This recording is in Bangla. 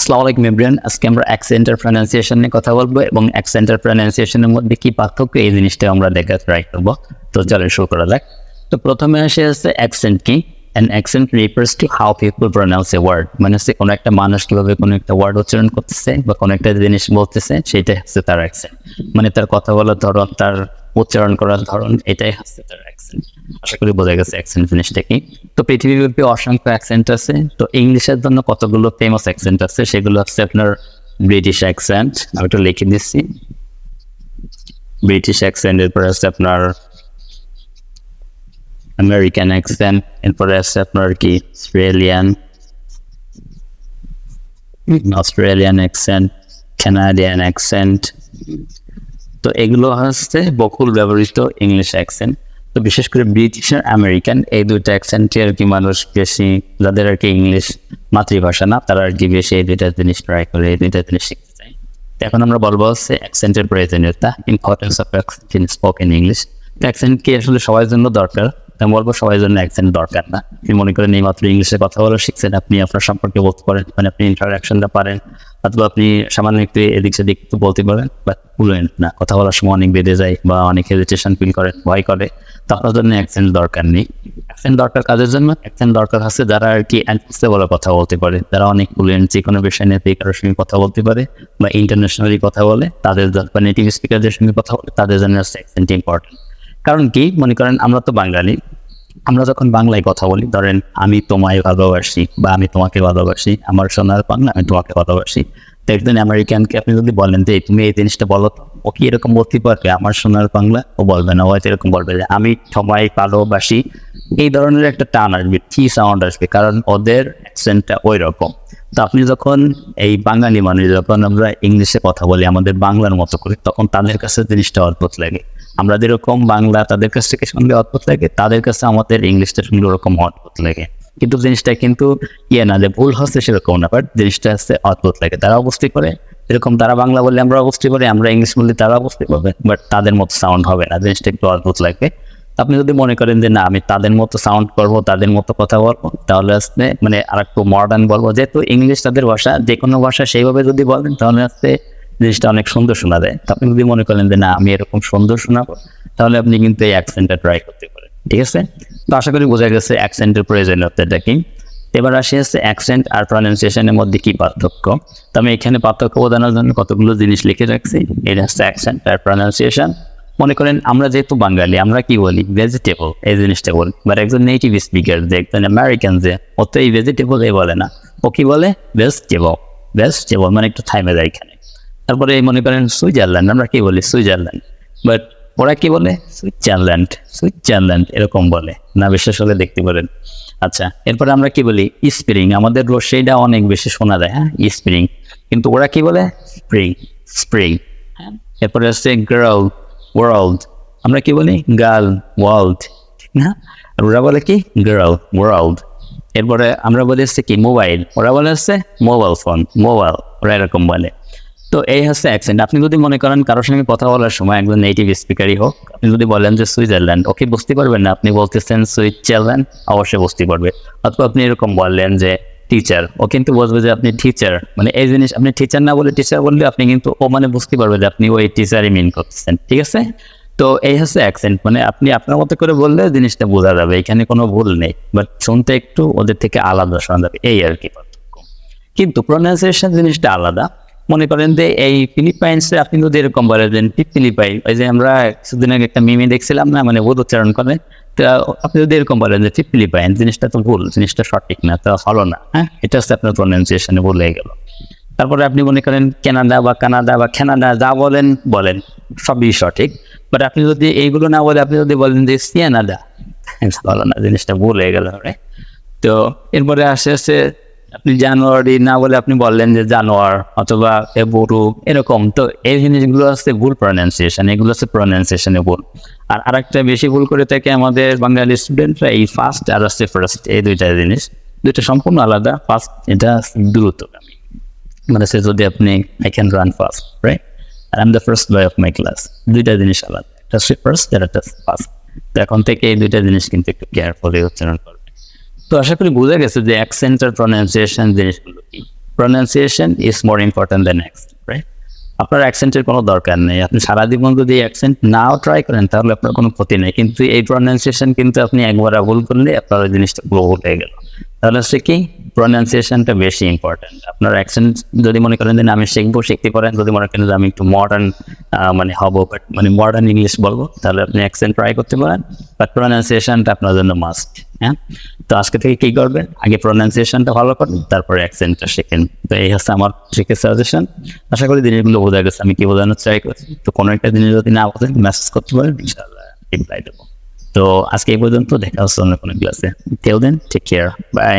আসসালামু আলাইকুম এভরিওয়ান। আজকে আমরা অ্যাকসেন্টের প্রনাউন্সিয়েশন নিয়ে কথা বলবো এবং অ্যাকসেন্টের প্রনাউন্সিয়েশনের মধ্যে কি পার্থক্য এই জিনিসটা আমরা দেখার ট্রাই করবো। তো চলো শুরু করা যাক। তো প্রথমে আসে অ্যাকসেন্ট কি। An accent refers to how people pronounce a word, মানে হচ্ছে কোনো একটা মানুষ কিভাবে কোনো একটা ওয়ার্ড উচ্চারণ করতেছে বা কোনো একটা জিনিস বলতেছে, সেটাই হচ্ছে তার অ্যাকসেন্ট। মানে তার কথা বলার ধরন, তার উচ্চারণ করার ধরন, এটাই হচ্ছে তার অ্যাকসেন্ট। আশা করি বোঝা গেছে অ্যাকসেন্ট জিনিসটা কি। তো পৃথিবীব্যাপী অসংখ্য অ্যাকসেন্ট আছে। তো ইংলিশের জন্য কতগুলো ফেমাস অ্যাকসেন্ট আছে, সেগুলো হচ্ছে আপনার ব্রিটিশ অ্যাকসেন্ট, আমি একটু লিখে দিচ্ছি। ব্রিটিশ অ্যাকসেন্ট, এরপরে আছে আপনার আমেরিকান অ্যাকসেন্ট, এরপরে আছে আপনার কি অস্ট্রেলিয়ান অ্যাকসেন্ট, কানাডিয়ান অ্যাকসেন্ট। তো এগুলো হচ্ছে বহুল ব্যবহৃত ইংলিশ অ্যাকসেন্ট। তো বিশেষ করে ব্রিটিশ আর আমেরিকান, এই দুইটা অ্যাকসেন্টে আর কি মানুষ বেশি, যাদের আর কি ইংলিশ মাতৃভাষা না, তারা আর কি বেশি এই দুইটা জিনিস ট্রাই করে, এই দুইটা জিনিস শিখতে চায়। তো এখন আমরা বলবো হচ্ছে অ্যাকসেন্টের প্রয়োজনীয়তা, importance of accent in spoken English. তো অ্যাকসেন্ট কি আসলে সবার জন্য দরকার? আমি বলবো সবার জন্য অ্যাকসেন্ট দরকার না। আপনি মনে করেন এই মাত্র ইংলিশে কথা বলা শিখছেন, আপনি আপনার সম্পর্কে বলতে পারেন, মানে আপনি ইন্টারাকশনটা পারেন, অথবা আপনি সামান্য একটু এদিক সেদিক একটু বলতে পারেন, বাট ফ্লুয়েন্ট না, কথা বলার সময় অনেক বেড়ে যায় বা অনেক হেজিটেশন ফিল করেন, ভয় করে। তো আপনার জন্য অ্যাকসেন্ট দরকার নেই। অ্যাকসেন্ট দরকার কাজের জন্য? অ্যাকসেন্ট দরকার হচ্ছে যারা আর কি বলে কথা বলতে পারে, যারা অনেক ফ্লুয়েন্ট, যে কোনো বিষয় নিয়ে কারোর সঙ্গে কথা বলতে পারে বা ইন্টারন্যাশনালি কথা বলে, তাদের বা নেটিভ স্পিকারদের সঙ্গে কথা বলে, তাদের জন্য হচ্ছে অ্যাকসেন্ট ইম্পর্টেন্ট। কারণ কি, মনে করেন আমরা তো বাঙালি, আমরা যখন বাংলায় কথা বলি, ধরেন আমি তোমায় ভালোবাসি বা আমি তোমাকে ভালোবাসি, আমার সোনার বাংলা, আমি তোমাকে ভালোবাসি। তো একজন আমেরিকানকে আপনি যদি বলেন যে তুমি এই জিনিসটা বলো, ও কি এরকম বলতে পারবে আমার সোনার বাংলা? ও বলবে না, হয়তো এরকম বলবে যে আমি তোমায় ভালোবাসি। এই ধরনের একটা টান আসবে, কি সাউন্ড আসবে, কারণ ওদের অ্যাকসেন্টটা ওই রকম। তো আপনি যখন এই বাঙালি মানুষ, যখন আমরা ইংলিশে কথা বলি আমাদের বাংলার মতো করে, তখন তাদের কাছে জিনিসটা অদ্ভুত লাগে। আমরা যেরকম বাংলা তাদের কাছ থেকে শুনলে অদ্ভুত লাগে, তাদের কাছে আমাদের ইংলিশটা শুনলে ওরকম অদ্ভুত লাগে। কিন্তু জিনিসটা কিন্তু না যে ভুল হচ্ছে সেরকম না, বাট জিনিসটা হচ্ছে অদ্ভুত লাগে। তারাও বুঝতে পারে, এরকম তারা বাংলা বললে আমরাও বুঝতে পারি, আমরা ইংলিশ বললে তারাও বুঝতে পারবে, বাট তাদের মতো সাউন্ড হবে না, জিনিসটা একটু অদ্ভুত লাগবে। আপনি যদি মনে করেন যে না, আমি তাদের মতো সাউন্ড করবো, তাদের মতো কথা বলবো, তাহলে আসলে মানে আর একটু মডার্ন বলবো, যেহেতু ইংলিশ তাদের ভাষা, যে কোনো ভাষা সেইভাবে যদি বলেন তাহলে আসলে জিনিসটা অনেক সুন্দর শোনা যায়। আপনি যদি মনে করেন যে না, আমি এরকম সুন্দর শোনাবো, তাহলে আপনি কিন্তু এই অ্যাকসেন্টটা ট্রাই করতে পারেন। ঠিক আছে? তো আশা করি বোঝা গেছে অ্যাকসেন্টের প্রয়োজনীয়তাটা কি। এবার আসে অ্যাকসেন্ট আর প্রনাউন্সিয়েশনের মধ্যে কি পার্থক্য। তো আমি এখানে পার্থক্য বোঝানোর জন্য কতগুলো জিনিস লিখে রাখছি। এটা হচ্ছে অ্যাকসেন্ট আর প্রনাউন্সিয়েশন। মনে করেন আমরা যেহেতু বাঙালি, আমরা কি বলি? ভেজিটেবল, এই জিনিসটা বলি। বাট একজন নেটিভ স্পিকার, যে একজন আমেরিকান, যে ও তো এই ভেজিটেবল এই বলে না, ও কি বলে? ভেজিটেবল। ভেজিটেবল মানে একটু থাইমে যায় এখানে। তারপরে মনে করেন সুইজারল্যান্ড, আমরা কি বলি? সুইজারল্যান্ড। বাট ওরা কি বলে? সুইজারল্যান্ড। সুইজারল্যান্ড এরকম বলে না, বিশ্বাস হলে দেখতে পারেন। আচ্ছা, এরপরে আমরা কি বলি? স্প্রিং। আমাদের রশিটা অনেক বেশি শোনা যায়, হ্যাঁ, স্প্রিং। কিন্তু ওরা কি বলে? স্প্রিং। স্প্রিং। হ্যাঁ। এরপরে হচ্ছে গার্ল, ওয়ার্ল্ড। আমরা কি বলি? গার্ল, ওয়ার্ল্ড, ঠিক না? আর ওরা বলে কি? Girl, world. এরপরে আমরা বলি হচ্ছে কি? মোবাইল। ওরা বলে হচ্ছে মোবাইল ফোন, মোবাইল, ওরা এরকম বলে। তো এই হচ্ছে অ্যাকসেন্ট। আপনি যদি মনে করেন কারোর সঙ্গে কথা বলার সময়, একজন নেটিভ স্পিকারই হোক, আপনি যদি বলেন যে সুইজারল্যান্ড, ওকে বুঝতে পারবেন না। আপনি বলতেছেন সুইজারল্যান্ড, অবশ্যই বুঝতে পারবে। অথবা আপনি এরকম বললেন যে টিচার, ও কিন্তু বুঝবে যে আপনি টিচার, মানে এই জিনিস আপনি টিচার না বলে টিচার বললে, আপনি কিন্তু ও মানে বুঝতে পারবে যে আপনি ওই টিচারই মিন করতেছেন। ঠিক আছে? তো এই হচ্ছে অ্যাকসেন্ট, মানে আপনি আপনার মতো করে বললে জিনিসটা বোঝা যাবে, এখানে কোনো ভুল নেই, বাট শুনতে একটু ওদের থেকে আলাদা শোনা যাবে, এই আর কি পার্থক্য। কিন্তু প্রনাউন্সিয়েশন জিনিসটা আলাদা। মনে করেন যে এই ফিলিপাইন্সে আপনি যদি এরকম বলেন ফিলিপাইন, ওই যে আমরা কিছুদিন আগে একটা মিমি দেখছিলাম না, মানে ভুল উচ্চারণ করে। তো আপনি যদি এরকম বলেন যে ফিলিপাইন, জিনিসটা তো ভুল, জিনিসটা সঠিক না, তা হলো না, হ্যাঁ, এটা হচ্ছে আপনার প্রনাউন্সিয়েশনে ভুল হয়ে গেল। তারপরে আপনি মনে করেন কানাডা বা কানাডা বা কানাডা, যা বলেন বলেন, সবই সঠিক। বাট আপনি যদি এইগুলো না বলে আপনি যদি বলেন যে সিয়ানাডা, হলো না, জিনিসটা ভুল হয়ে গেল। তো এরপরে আসে আপনি জানুয়ারি না বলে আপনি বললেন যে জানোয়ার অথবা ফেব্রুয়ারি, এরকম। তো এই জিনিসগুলো হচ্ছে ভুল প্রনাউন্সিয়েশন, এগুলো হচ্ছে প্রনাউন্সিয়েশনে ভুল। আর আরেকটা বেশি ভুল করে থাকে আমাদের বাঙালি স্টুডেন্টরা, এই ফার্স্ট আর হচ্ছে ফার্স্ট, এই দুইটা জিনিস, দুইটা সম্পূর্ণ আলাদা। ফার্স্ট এটা দ্রুতগামী, মানে সে যদি আপনি I can run fast, right, আর I am the first boy of my class, দুইটা জিনিস আলাদা। এটা হচ্ছে ফার্স্ট আর একটা ফার্স্ট। তো এখন থেকে এই দুইটা জিনিস কিন্তু একটু কেয়ারফুলি উচ্চারণ করবে। তো আশা করি বোঝা গেছে যে অ্যাকসেন্ট আর প্রনাউন্সিয়েশন জিনিসগুলো কি। Pronunciation is more important than accent, right? আপনার অ্যাকসেন্টের কোনো দরকার নেই, আপনি সারা জীবন যদি অ্যাকসেন্ট নাও ট্রাই করেন তাহলে আপনার কোনো ক্ষতি নেই, কিন্তু এই প্রনাউন্সিয়েশন কিন্তু আপনি একবার ভুল করলে আপনার ওই জিনিসটা পুরো ভুল হয়ে গেল। তাহলে হচ্ছে কি প্রনাউন্সিয়েশনটা বেশি ইম্পর্টেন্ট। আপনার অ্যাকসেন্ট যদি মনে করেন যে আমি শিখতে পারেন, যদি মনে করেন যে আমি একটু মডার্ন মানে হবো, বাট মানে মডার্ন ইংলিশ বলবো, তাহলে আপনি অ্যাকসেন্ট ট্রাই করতে পারেন, বাট প্রনাউন্সিয়েশনটা আপনার জন্য মাস্ট। হ্যাঁ, তো আজকে থেকে কি করবেন, আগে প্রনাউন্সিয়েশনটা ভালো করবেন, তারপরে অ্যাকসেন্টটা শেখেন। তো এই হচ্ছে আমার ট্রিকের সাজেশন। আশা করি জিনিসগুলো বোঝা গেছে আমি কি বোঝানোর ট্রাই করছি। তো কোনো একটা জিনিস যদি না বোঝেন মেসেজ করতে পারেন, ইনশাআল্লাহ রিপ্লাই দেবো। তো আজকে এই পর্যন্ত, দেখা হচ্ছে অন্য কোনো ক্লাসে। Till then, take care, by.